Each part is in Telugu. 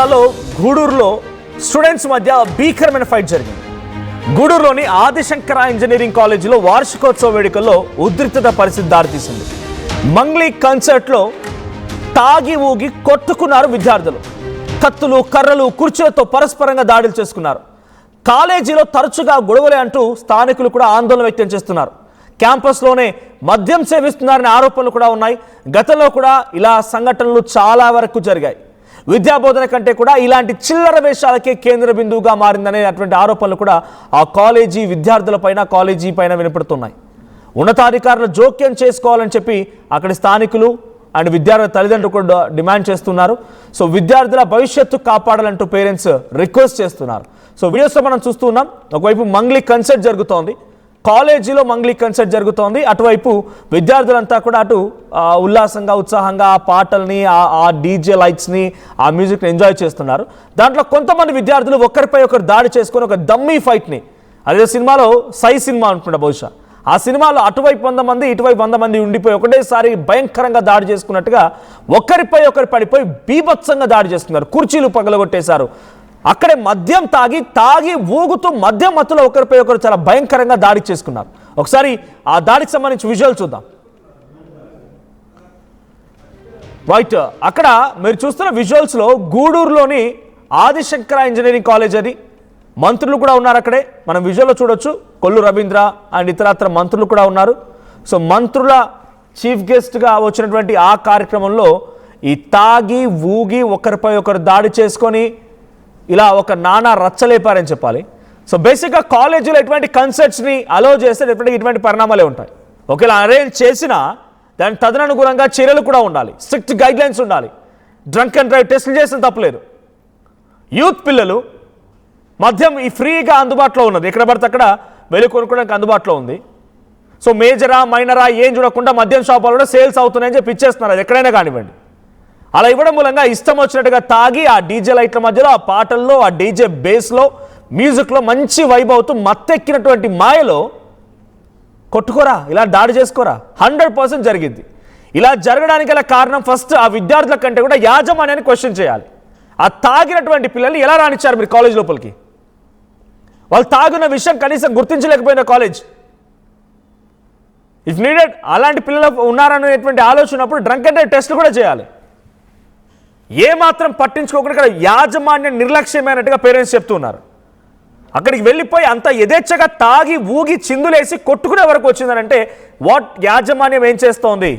జిల్లాలో గూడూరులో స్టూడెంట్స్ మధ్య భీకరమైన ఫైట్ జరిగింది. గూడూరులోని ఆదిశంకర ఇంజనీరింగ్ కాలేజీలో వార్షికోత్సవ వేడుకల్లో ఉద్రిక్తత పరిస్థితి దారితీసింది. మంగ్లీ కన్సర్ట్లో తాగి ఊగి కొట్టుకున్నారు విద్యార్థులు. కత్తులు, కర్రలు, కుర్చీలతో పరస్పరంగా దాడులు చేసుకున్నారు. కాలేజీలో తరచుగా గొడవలే అంటూ స్థానికులు కూడా ఆందోళన వ్యక్తం చేస్తున్నారు. క్యాంపస్లోనే మద్యం సేవిస్తున్నారనే ఆరోపణలు కూడా ఉన్నాయి. గతంలో కూడా ఇలా సంఘటనలు చాలా వరకు జరిగాయి. విద్యాబోధన కంటే కూడా ఇలాంటి చిల్లర వేషాలకే కేంద్ర బిందువుగా మారిందనేటువంటి ఆరోపణలు కూడా ఆ కాలేజీ విద్యార్థుల పైన, కాలేజీ పైన వినపడుతున్నాయి. ఉన్నతాధికారులు జోక్యం చేసుకోవాలని చెప్పి అక్కడి స్థానికులు అండ్ విద్యార్థుల తల్లిదండ్రులు కూడా డిమాండ్ చేస్తున్నారు. సో విద్యార్థుల భవిష్యత్తు కాపాడాలంటూ పేరెంట్స్ రిక్వెస్ట్ చేస్తున్నారు. సో వీడియోస్లో మనం చూస్తున్నాం, ఒకవైపు మంగ్లీ కన్సర్ట్ జరుగుతోంది, కాలేజీలో మంగ్లీ కన్సర్ట్ జరుగుతోంది. అటువైపు విద్యార్థులంతా కూడా అటు ఉల్లాసంగా, ఉత్సాహంగా ఆ పాటల్ని, ఆ డీజే లైట్స్ని, ఆ మ్యూజిక్ని ఎంజాయ్ చేస్తున్నారు. దాంట్లో కొంతమంది విద్యార్థులు ఒకరిపై ఒకరు దాడి చేసుకొని ఒక డమ్మీ ఫైట్ని, అదే సినిమాలో సై సినిమా అనుకుంటా బహుశా, ఆ సినిమాలో అటువైపు 100 మంది, ఇటువైపు 100 మంది ఉండిపోయి ఒకటేసారి భయంకరంగా దాడి చేసుకున్నట్టుగా ఒకరిపై ఒకరు పడిపోయి బీభత్సంగా దాడి చేసుకున్నారు. కుర్చీలు పగలగొట్టేశారు. అక్కడే మద్యం తాగి ఊగుతూ మద్యం మత్తులో ఒకరిపై ఒకరు చాలా భయంకరంగా దాడి చేసుకున్నారు. ఒకసారి ఆ దాడికి సంబంధించి విజువల్ చూద్దాం. రైట్, అక్కడ మీరు చూస్తున్న విజువల్స్లో గూడూరులోని ఆదిశంకర ఇంజనీరింగ్ కాలేజ్ అది. మంత్రులు కూడా ఉన్నారు అక్కడే, మనం విజువల్లో చూడొచ్చు. కొల్లు రవీంద్ర అండ్ ఇతరత్ర మంత్రులు కూడా ఉన్నారు. సో మంత్రుల చీఫ్ గెస్ట్గా వచ్చినటువంటి ఆ కార్యక్రమంలో ఈ తాగి ఊగి ఒకరిపై ఒకరు దాడి చేసుకొని ఇలా ఒక నానా రచ్చలేపారని చెప్పాలి. సో బేసిక్గా కాలేజీలో ఎటువంటి కన్సర్ట్స్ని అలో చేస్తే ఇటువంటి పరిణామాలే ఉంటాయి. ఒకవేళ అరేంజ్ చేసినా దాని తదనుగుణంగా చర్యలు కూడా ఉండాలి, స్ట్రిక్ట్ గైడ్లైన్స్ ఉండాలి. డ్రంక్ అండ్ డ్రైవ్ టెస్టులు చేసిన తప్పలేదు. యూత్ పిల్లలు మద్యం ఈ ఫ్రీగా అందుబాటులో ఉన్నది, ఎక్కడ పడితే అక్కడ వెళ్ళి కొనుక్కోవడానికి అందుబాటులో ఉంది. సో మేజరా మైనరా ఏం చూడకుండా మద్యం షాపులు కూడా సేల్స్ అవుతున్నాయని చెప్పి ఇచ్చేస్తున్నారు, అది ఎక్కడైనా కానివ్వండి. అలా ఇవ్వడం మూలంగా ఇష్టం వచ్చినట్టుగా తాగి ఆ డీజే లైట్ల మధ్యలో, ఆ పాటల్లో, ఆ డీజే బేస్లో, మ్యూజిక్లో మంచి వైబ్ అవుతూ మత్తెక్కినటువంటి మాయలో కొట్టుకోరా, ఇలా దాడి చేసుకోరా 100% జరిగింది. ఇలా జరగడానికి గల కారణం ఫస్ట్ ఆ విద్యార్థుల కంటే కూడా యాజమాన్యాన్ని క్వశ్చన్ చేయాలి. ఆ తాగినటువంటి పిల్లల్ని ఎలా రానిచ్చారు మీరు కాలేజ్ లోపలికి? వాళ్ళు తాగిన విషయం కనీసం గుర్తించలేకపోయిన కాలేజ్. ఇఫ్ నీడెడ్ అలాంటి పిల్లలు ఉన్నారనేటువంటి ఆలోచనప్పుడు డ్రంక్ అండ్ డ్రైవ్ టెస్ట్లు కూడా చేయాలి. ఏమాత్రం పట్టించుకోకుండా ఇక్కడ యాజమాన్య నిర్లక్ష్యమైనట్టుగా పేరెంట్స్ చెప్తున్నారు. అక్కడికి వెళ్ళిపోయి అంత యథేచ్ఛగా తాగి ఊగి చిందులేసి కొట్టుకునే వరకు వచ్చిందనంటే వాట్ యాజమాన్యం ఏం చేస్తోంది?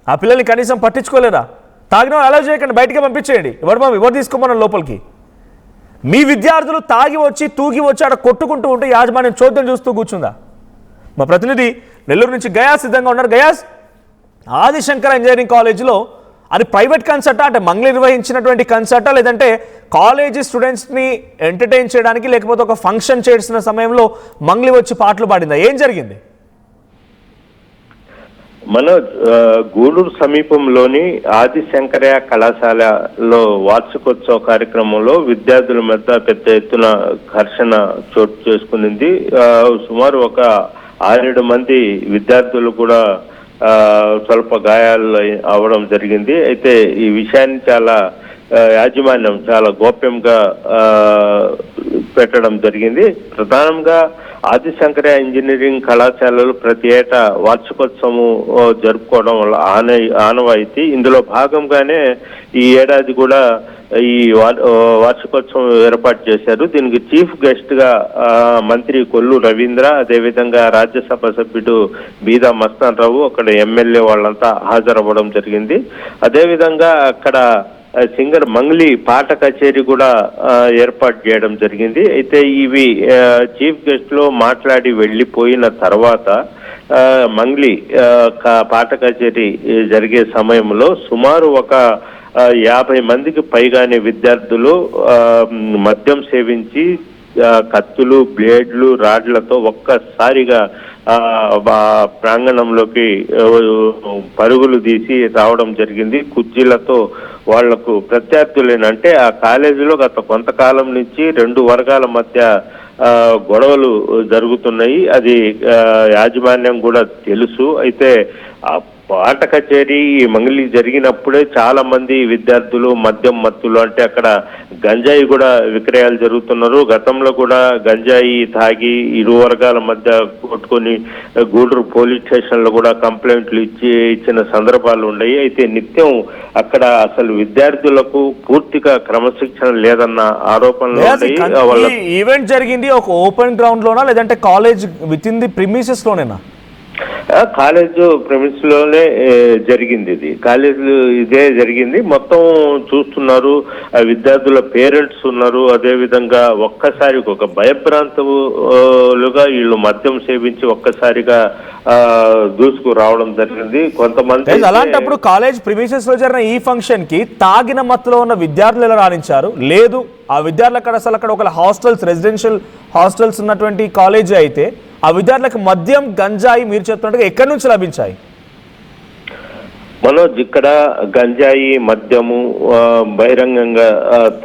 ఆ పిల్లల్ని కనీసం పట్టించుకోలేదా? తాగిన అలా చేయకండి, బయటికి పంపించేయండి. ఎవరు తీసుకోమన్నారు లోపలికి? మీ విద్యార్థులు తాగి వచ్చి తూగి వచ్చి అక్కడ కొట్టుకుంటూ ఉంటే యాజమాన్యం చోద్యం చూస్తూ కూర్చుందా? మా ప్రతినిధి నెల్లూరు నుంచి గయాస్ సిద్ధంగా ఉన్నారు. గయాస్, ఆదిశంకర ఇంజనీరింగ్ కాలేజీలో అది ప్రైవేట్ కన్సర్టా, అంటే మంగ్లీ నిర్వహించినటువంటి కన్సర్టా, లేదంటే కాలేజీ స్టూడెంట్స్ని ఎంటర్టైన్ చేయడానికి, లేకపోతే ఒక ఫంక్షన్ చేసిన సమయంలో మంగ్లీ వచ్చి పాటలు పాడిందా? ఏం జరిగింది? మనోజ్, గూడూరు సమీపంలోని ఆదిశంకర కళాశాలలో వార్షికోత్సవ కార్యక్రమంలో విద్యార్థుల మధ్య పెద్ద ఎత్తున ఘర్షణ చోటు చేసుకునింది. సుమారు ఒక 6-7 మంది విద్యార్థులు కూడా స్వల్ప గాయాలు అవడం జరిగింది. అయితే ఈ విషయాన్ని యాజమాన్యం చాలా గోప్యంగా పెట్టడం జరిగింది. ప్రధానంగా ఆదిశంకర ఇంజనీరింగ్ కళాశాలలు ప్రతి ఏటా వార్షికోత్సవం జరుపుకోవడం వల్ల ఆనవాయితీ. ఇందులో భాగంగానే ఈ ఏడాది కూడా ఈ వార్షికోత్సవం ఏర్పాటు చేశారు. దీనికి చీఫ్ గెస్ట్ గా మంత్రి కొల్లు రవీంద్ర, అదేవిధంగా రాజ్యసభ సభ్యుడు బీదా మస్తాన్ రావు, అక్కడ ఎమ్మెల్యే వాళ్ళంతా హాజరవ్వడం జరిగింది. అదేవిధంగా అక్కడ సింగర్ మంగ్లీ పాట కచేరీ కూడా ఏర్పాటు చేయడం జరిగింది. అయితే ఇవి చీఫ్ గెస్ట్ లో మాట్లాడి వెళ్ళిపోయిన తర్వాత మంగ్లీ పాట కచేరీ జరిగే సమయంలో సుమారు ఒక 50 మందికి పైగానే విద్యార్థులు మద్యం సేవించి కత్తులు, బ్లేడ్లు, రాడ్లతో ఒక్కసారిగా ప్రాంగణంలోకి పరుగులు తీసి రావడం జరిగింది. కుర్చీలతో వాళ్లకు ప్రత్యర్థులేనంటే ఆ కాలేజీలో గత కొంతకాలం నుంచి 2 వర్గాల మధ్య గొడవలు జరుగుతున్నాయి. అది యాజమాన్యం కూడా తెలుసు. అయితే పాట కచేరీ ఈ మంగళి జరిగినప్పుడే చాలా మంది విద్యార్థులు మద్యం మత్తులు, అంటే అక్కడ గంజాయి కూడా విక్రయాలు జరుగుతున్నారు. గతంలో కూడా గంజాయి తాగి ఇరు వర్గాల మధ్య కొట్టుకొని గూడూరు పోలీస్ స్టేషన్ లో కూడా కంప్లైంట్లు ఇచ్చిన సందర్భాలు ఉన్నాయి. అయితే నిత్యం అక్కడ అసలు విద్యార్థులకు పూర్తిగా క్రమశిక్షణ లేదన్న ఆరోపణలు ఉన్నాయి. ఈవెంట్ జరిగింది ఒక ఓపెన్ గ్రౌండ్ లోనా లేదంటే college within the premises లోనేనా? కాలేజ్ ప్రెమిస్ లోనే జరిగింది. ఇది కాలేజ్ ఇదే జరిగింది. మొత్తం చూస్తున్నారు, విద్యార్థుల పేరెంట్స్ ఉన్నారు. అదే విధంగా ఒక్కసారి ఒక భయభ్రాంతులుగా వీళ్ళు మద్యం సేవించి ఒక్కసారిగా దూసుకు రావడం జరిగింది. కొంతమంది అలాంటప్పుడు కాలేజ్ ప్రిమిసెస్ లో జరిగిన ఈ ఫంక్షన్ కి తాగిన మత్తులో ఉన్న విద్యార్థులు ఎలా రాణించారు? లేదు, ఆ విద్యార్థులు అక్కడ ఒక హాస్టల్స్, రెసిడెన్షియల్ హాస్టల్స్ ఉన్నటువంటి కాలేజ్ అయితే ఆ విద్యార్థులకు మద్యం గంజాయి మీరు చెప్తున్నట్టుగా ఎక్కడి నుంచి లభించాయి? మనోజ్, ఇక్కడ గంజాయి మద్యము బహిరంగంగా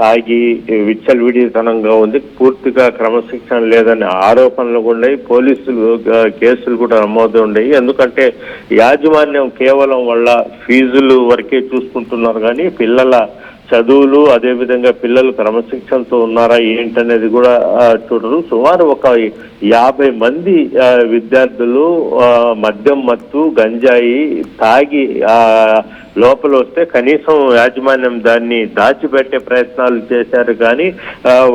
తాగి విచ్చలవిడితనంగా ఉంది. పూర్తిగా క్రమశిక్షణ లేదనే ఆరోపణలు కూడా ఉన్నాయి. పోలీసులు కేసులు కూడా నమోదు ఉన్నాయి. ఎందుకంటే యాజమాన్యం కేవలం వాళ్ళ ఫీజులు వరకే చూసుకుంటున్నారు కానీ పిల్లల చదువులు, అదేవిధంగా పిల్లలు క్రమశిక్షణతో ఉన్నారా ఏంటనేది కూడా చూడరు. సుమారు ఒక 50 మంది విద్యార్థులు మద్యం మత్తు గంజాయి తాగి లోపల వస్తే కనీసం యాజమాన్యం దాన్ని దాచిపెట్టే ప్రయత్నాలు చేశారు కానీ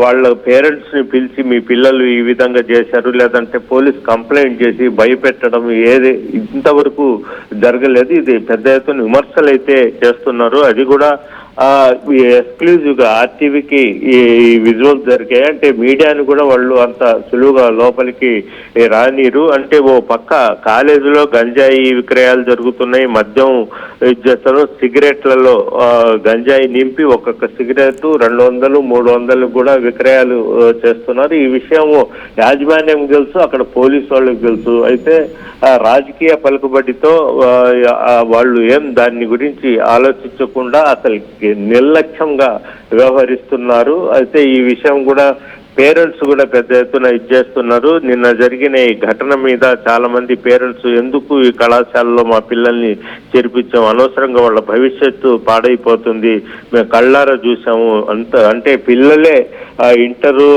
వాళ్ళ పేరెంట్స్ ని పిలిచి మీ పిల్లలు ఈ విధంగా చేశారు లేదంటే పోలీస్ కంప్లైంట్ చేసి భయపెట్టడం ఏది ఇంతవరకు జరగలేదు. ఇది పెద్ద ఎత్తున విమర్శలు అయితే చేస్తున్నారు. అది కూడా ఎక్స్క్లూజివ్ గా ఆర్టీవీకి ఈ విజువల్స్ జరిగాయి. అంటే మీడియాని కూడా వాళ్ళు అంత సులువుగా లోపలికి రానీరు. అంటే ఓ పక్క కాలేజీలో గంజాయి విక్రయాలు జరుగుతున్నాయి, మద్యం చేస్తారు, సిగరెట్లలో గంజాయి నింపి ఒక్కొక్క సిగరెట్ 200, 300 కూడా విక్రయాలు చేస్తున్నారు. ఈ విషయం యాజమాన్యం తెలుసు, అక్కడ పోలీసు వాళ్ళకి తెలుసు. అయితే రాజకీయ పలుకుబడితో వాళ్ళు ఏం దాని గురించి ఆలోచించకుండా అసలు నిర్లక్ష్యంగా వ్యవహరిస్తున్నారు. అయితే ఈ విషయం కూడా పేరెంట్స్ కూడా పెద్ద ఎత్తున ఇచ్చేస్తున్నారు. నిన్న జరిగిన ఈ ఘటన మీద చాలా మంది పేరెంట్స్ ఎందుకు ఈ కళాశాలలో మా పిల్లల్ని చేర్పించాం, అనవసరంగా వాళ్ళ భవిష్యత్తు పాడైపోతుంది, మేము కళ్ళారా చూసాము అంటే పిల్లలే ఇంటరు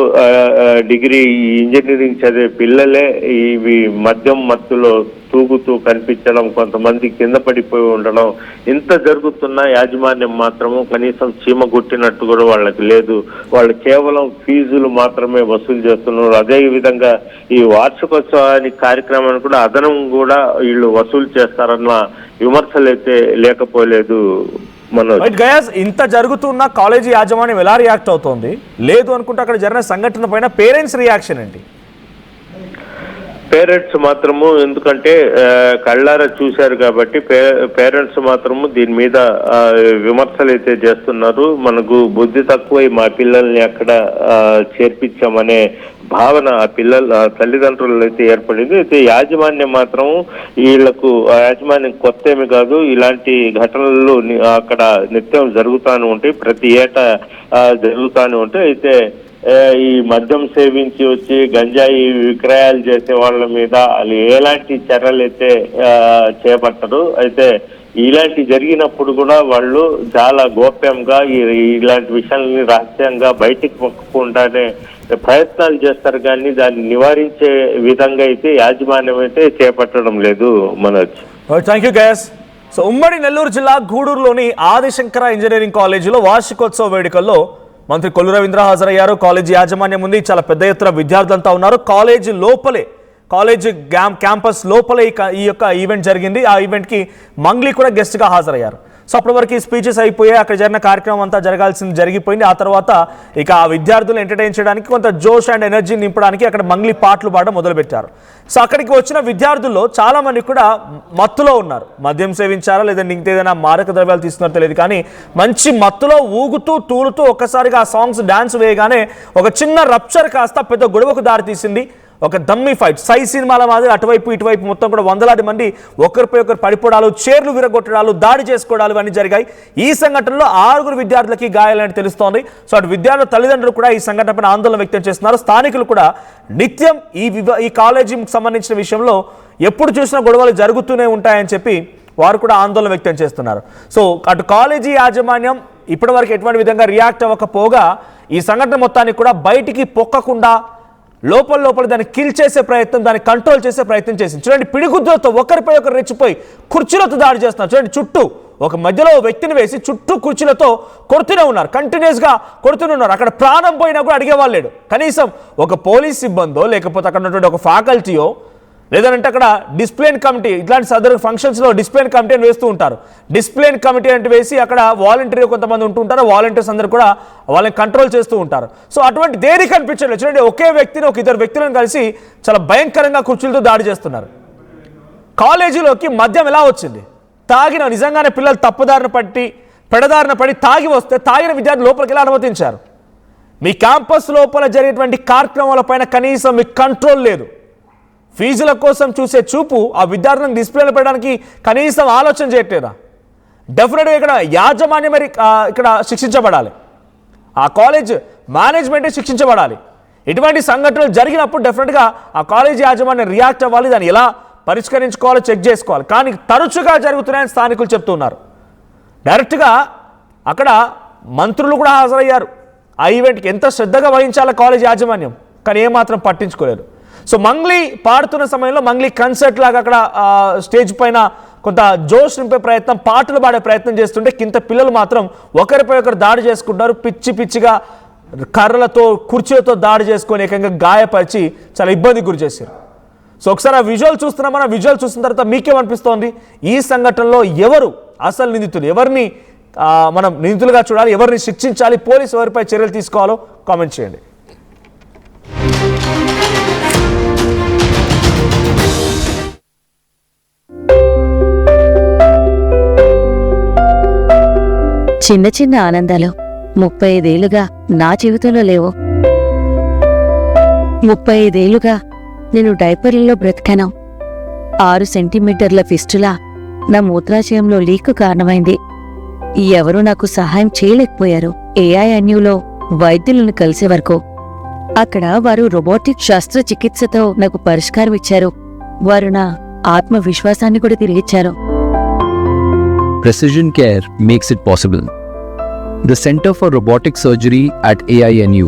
డిగ్రీ ఇంజనీరింగ్ చదివే పిల్లలే ఇవి మద్యం మత్తులో తూగుతూ కనిపించడం, కొంతమంది కింద పడిపోయి ఉండడం, ఇంత జరుగుతున్న యాజమాన్యం మాత్రము కనీసం చీమ గుట్టినట్టు కూడా వాళ్ళకి లేదు. వాళ్ళు కేవలం ఫీజులు మాత్రమే వసూలు చేస్తున్నారు. అదే విధంగా ఈ వార్షికోత్సవానికి కార్యక్రమాన్ని కూడా అదనం కూడా వీళ్ళు వసూలు చేస్తారన్న విమర్శలు అయితే లేకపోలేదు. గయాస్, ఇంత జరుగుతున్న కాలేజీ యాజమాన్యం ఎలా రియాక్ట్ అవుతోంది? లేదు అనుకుంటే అక్కడ జరిగిన సంఘటన పైన పేరెంట్స్ రియాక్షన్ ఏంటి? పేరెంట్స్ మాత్రము ఎందుకంటే కళ్ళారా చూశారు కాబట్టి పేరెంట్స్ మాత్రము దీని మీద విమర్శలు అయితే చేస్తున్నారు. మనకు బుద్ధి తక్కువై మా పిల్లల్ని అక్కడ చేర్పించామనే భావన ఆ తల్లిదండ్రులు అయితే ఏర్పడింది. అయితే యాజమాన్యం మాత్రం వీళ్లకు యాజమాన్యం కొత్త ఏమి కాదు, ఇలాంటి ఘటనలు అక్కడ నిత్యం జరుగుతూనే ఉంటాయి, ప్రతి ఏటా జరుగుతూనే ఉంటాయి. అయితే ఈ మద్యం సేవించి వచ్చి గంజాయి విక్రయాలు చేసే వాళ్ళ మీద వాళ్ళు ఎలాంటి చర్యలు అయితే చేపట్టరు. అయితే ఇలాంటి జరిగినప్పుడు కూడా వాళ్ళు చాలా గోప్యంగా ఇలాంటి విషయాలని రహస్యంగా బయటికి పొక్కకుండానే ప్రయత్నాలు చేస్తారు కానీ దాన్ని నివారించే విధంగా అయితే యాజమాన్యం అయితే చేపట్టడం లేదు. Manoj, thank you guys. So ఉమ్మడి నెల్లూరు జిల్లా గూడూరులోని ఆదిశంకర ఇంజనీరింగ్ కాలేజీలో వార్షికోత్సవ వేడుకల్లో మంత్రి కొల్లు రవీంద్ర హాజరయ్యారు. కాలేజీ యాజమాన్యం ఉంది, చాలా పెద్ద ఎత్తున విద్యార్థులంతా ఉన్నారు. కాలేజీ క్యాంపస్ లోపలే ఈ యొక్క ఈవెంట్ జరిగింది. ఆ ఈవెంట్కి మంగ్లీ కూడా గెస్ట్గా హాజరయ్యారు. సో అప్పటి వరకు స్పీచెస్ అయిపోయాయి, అక్కడ జరిగిన కార్యక్రమం అంతా జరిగిపోయింది. ఆ తర్వాత ఇక ఆ విద్యార్థులు ఎంటర్టైన్ చేయడానికి, కొంత జోష్ అండ్ ఎనర్జీ నింపడానికి అక్కడ మంగ్లీ పాటలు పాడడం మొదలుపెట్టారు. సో అక్కడికి వచ్చిన విద్యార్థుల్లో చాలా మంది కూడా మత్తులో ఉన్నారు. మద్యం సేవించారా లేదంటే ఇంకేదైనా మారక ద్రవ్యాలు తీసుకున్నారో తెలియదు కానీ మంచి మత్తులో ఊగుతూ తూలుతూ ఒక్కసారిగా ఆ సాంగ్స్ డాన్స్ వేయగానే ఒక చిన్న రప్చర్ కాస్త పెద్ద గొడవకు దారితీసింది. ఒక దమ్మీ ఫైట్, సై సినిమాల మాదిరి అటువైపు ఇటువైపు మొత్తం కూడా వందలాది మంది ఒకరిపై ఒకరు పడిపోవడాలు, చైర్లు విరగొట్టడాలు, దాడి చేసుకోవడాలు ఇవన్నీ జరిగాయి. ఈ సంఘటనలో 6 విద్యార్థులకి గాయాలని తెలుస్తోంది. సో అటు విద్యార్థుల తల్లిదండ్రులు కూడా ఈ సంఘటనపైన ఆందోళన వ్యక్తం చేస్తున్నారు. స్థానికులు కూడా నిత్యం ఈ కాలేజీకి సంబంధించిన విషయంలో ఎప్పుడు చూసినా గొడవలు జరుగుతూనే ఉంటాయని చెప్పి వారు కూడా ఆందోళన వ్యక్తం చేస్తున్నారు. సో అటు కాలేజీ యాజమాన్యం ఇప్పటివరకు ఎటువంటి విధంగా రియాక్ట్ అవ్వకపోగా ఈ సంఘటన మొత్తాన్ని కూడా బయటికి పొక్కకుండా లోపల దాన్ని కిల్ చేసే ప్రయత్నం, దాన్ని కంట్రోల్ చేసే ప్రయత్నం చేసింది. చూడండి, పిడిగుద్దులతో ఒకరిపై ఒకరు రెచ్చిపోయి కుర్చీలతో దాడి చేస్తున్నారు. చూడండి, చుట్టూ ఒక మధ్యలో వ్యక్తిని వేసి చుట్టూ కుర్చీలతో కొడుతూనే ఉన్నారు, కంటిన్యూస్గా కొడుతూనే ఉన్నారు. అక్కడ ప్రాణం పోయినా కూడా అడిగేవాళ్ళు లేడు. కనీసం ఒక పోలీస్ సిబ్బందో లేకపోతే అక్కడ ఉన్నటువంటి ఒక ఫ్యాకల్టీయో లేదంటే అక్కడ డిసిప్లిన్ కమిటీ, ఇట్లాంటి సదరు ఫంక్షన్స్లో డిసిప్లిన్ కమిటీ అని వేస్తూ ఉంటారు. డిసిప్లిన్ కమిటీ అంటే వేసి అక్కడ వాలంటీర్ కొంతమంది ఉంటుంటారు, వాలంటీర్స్ అందరూ కూడా వాళ్ళని కంట్రోల్ చేస్తూ ఉంటారు. సో అటువంటి దేని కనిపించలేదు. చూడండి, ఒకే వ్యక్తిని ఒక ఇద్దరు వ్యక్తులను కలిసి చాలా భయంకరంగా కుర్చీలతో దాడి చేస్తున్నారు. కాలేజీలోకి మద్యం ఎలా వచ్చింది? తాగిన నిజంగానే పిల్లలు పెడదారిన పడి తాగి వస్తే తాగిన విద్యార్థులు లోపలికి ఎలా అనుమతించారు? మీ క్యాంపస్ లోపల జరిగేటువంటి కార్యక్రమాలపైన కనీసం మీకు కంట్రోల్ లేదు. ఫీజుల కోసం చూసే చూపు ఆ విద్యార్థులను డిస్ప్లేలో పెట్టడానికి కనీసం ఆలోచన చేయట్లేదా? డెఫినెట్గా ఇక్కడ యాజమాన్యం మరి ఇక్కడ శిక్షించబడాలి. ఆ కాలేజ్ మేనేజ్మెంటే శిక్షించబడాలి. ఇటువంటి సంఘటనలు జరిగినప్పుడు డెఫినెట్గా ఆ కాలేజ్ యాజమాన్యం రియాక్ట్ అవ్వాలి, దాన్ని ఎలా పరిష్కరించుకోవాలో చెక్ చేసుకోవాలి. కానీ తరచుగా జరుగుతున్నాయని స్థానికులు చెప్తున్నారు. డైరెక్ట్గా అక్కడ మంత్రులు కూడా హాజరయ్యారు ఆ ఈవెంట్కి. ఎంత శ్రద్ధగా వహించాలో కాలేజ్ యాజమాన్యం, కానీ ఏమాత్రం పట్టించుకోలేదు. సో మంగ్లీ పాడుతున్న సమయంలో మంగ్లీ కన్సర్ట్ లాగా అక్కడ స్టేజ్ పైన కొంత జోష్ నింపే ప్రయత్నం, పాటలు పాడే ప్రయత్నం చేస్తుంటే కింద పిల్లలు మాత్రం ఒకరిపై ఒకరు దాడి చేసుకుంటారు. పిచ్చిగా కర్రలతో కుర్చీలతో దాడి చేసుకొని ఏకంగా గాయపరిచి చాలా ఇబ్బంది గురి చేశారు. సో ఒకసారి ఆ విజువల్ చూస్తున్నాం. మనం విజువల్ చూసిన తర్వాత మీకేమనిపిస్తోంది? ఈ సంఘటనలో ఎవరు అసలు నిందితులు? ఎవరిని మనం నిందితులుగా చూడాలి? ఎవరిని శిక్షించాలి? పోలీసు ఎవరిపై చర్యలు తీసుకోవాలో కామెంట్ చేయండి. చిన్న చిన్న ఆనందాలు 35 ఏళ్లుగా నా జీవితంలో లేవు. 35 ఏళ్లుగా నేను డైపర్లలో బ్రతికాను. 6 సెంటీమీటర్ల ఫిస్టులా నా మూత్రాశయంలో లీక్ కారణమైంది. ఎవరూ నాకు సహాయం చేయలేకపోయారు. AINUలో వైద్యులను కలిసే వరకు. అక్కడ వారు రోబోటిక్ శస్త్రచికిత్సతో నాకు పరిష్కారం ఇచ్చారు. వారు నా ఆత్మవిశ్వాసాన్ని కూడా తిరిగిచ్చారు. Precision care makes it possible. The Center for Robotic Surgery at AINU